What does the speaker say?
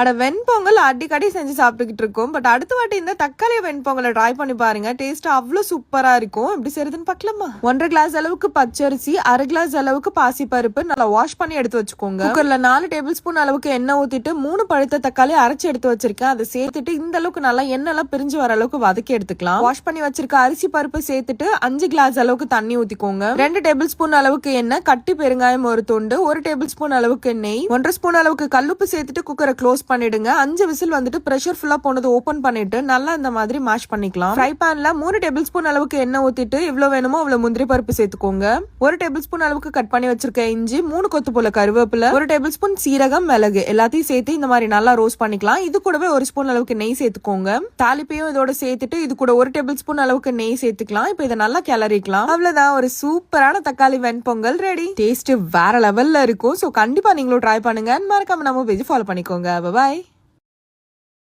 அட வெண்பொங்கல் அடிக்கடி செஞ்சு சாப்பிட்டுக்கிட்டு இருக்கோம். பட் அடுத்த வாட்டி இந்த தக்காளி வெண்பொங்கலை ட்ரை பண்ணி பாருங்க. டேஸ்ட் அவ்வளவு சூப்பரா இருக்கும். எப்படி செய்யறதுன்னு பார்க்கலாமா? 1.5 கிளாஸ் அளவுக்கு பச்சரிசி, 1/2 கிளாஸ் அளவுக்கு பாசி பருப்பு நல்லா வாஷ் பண்ணி எடுத்து வச்சுக்கோங்க. குக்கர்ல 4 டேபிள் ஸ்பூன் அளவுக்கு எண்ணெய் ஊத்திட்டு 3 பழுத்த தக்காளி அரைச்சு எடுத்து வச்சிருக்கேன். அதை சேர்த்துட்டு இந்த அளவுக்கு நல்லா எண்ணெய் எல்லாம் பிரிஞ்சு வர அளவுக்கு வதக்கி எடுத்துக்கலாம். வாஷ் பண்ணி வச்சிருக்க அரிசி பருப்பு சேர்த்துட்டு 5 கிளாஸ் அளவுக்கு தண்ணி ஊத்திக்கோங்க. 2 டேபிள் ஸ்பூன் அளவுக்கு எண்ணெய், கட்டி பெருங்காயம் ஒரு துண்டு, 1 டேபிள் ஸ்பூன் அளவுக்கு நெய், 1.5 ஸ்பூன் அளவுக்கு கல்லுப்பு சேர்த்துட்டு குக்கரை க்ளோஸ் பண்ணிடுங்க. 5 விசில் வந்துட்டு பிரஷர் ஃபுல்லா போனது ஓபன் பண்ணிட்டு நல்லா இந்த மாதிரி மேஷ் பண்ணிக்கலாம். ஃப்ரை பேன்ல 3 டேபிள் ஸ்பூன் அளவுக்கு எண்ணெய் ஊத்திட்டு இவ்வளவு வேணுமோ அவ்வளவு முந்திரி பருப்பு சேர்த்துக்கோங்க. 1 டேபிள் ஸ்பூன் அளவுக்கு கட் பண்ணி வச்சிருக்க இஞ்சி, 3 கொத்து போல கருவேப்பிலை, 1 டேபிள் ஸ்பூன் சீரகம், மிளகு எல்லாத்தையும் சேர்த்து இந்த மாதிரி நல்லா ரோஸ்ட் பண்ணிக்கலாம். இது கூடவே 1 ஸ்பூன் அளவுக்கு நெய் சேர்த்துக்கோங்க. தாளிப்பையும் இதோட சேர்த்துட்டு இது கூட 1 டேபிள் ஸ்பூன் அளவுக்கு நெய் சேர்த்துக்கலாம். இப்ப இதை நல்லா கிளறிக்கலாம். அவ்வளவுதான், ஒரு சூப்பரான தக்காளி வெண்பொங்கல் ரெடி. டேஸ்ட் வேற லெவல்ல இருக்கும். சோ கண்டிப்பா நீங்களும் ட்ரை பண்ணுங்க. மறக்காம நம்ம பேஜ் ஃபாலோ பண்ணிக்கோங்க. பாய்.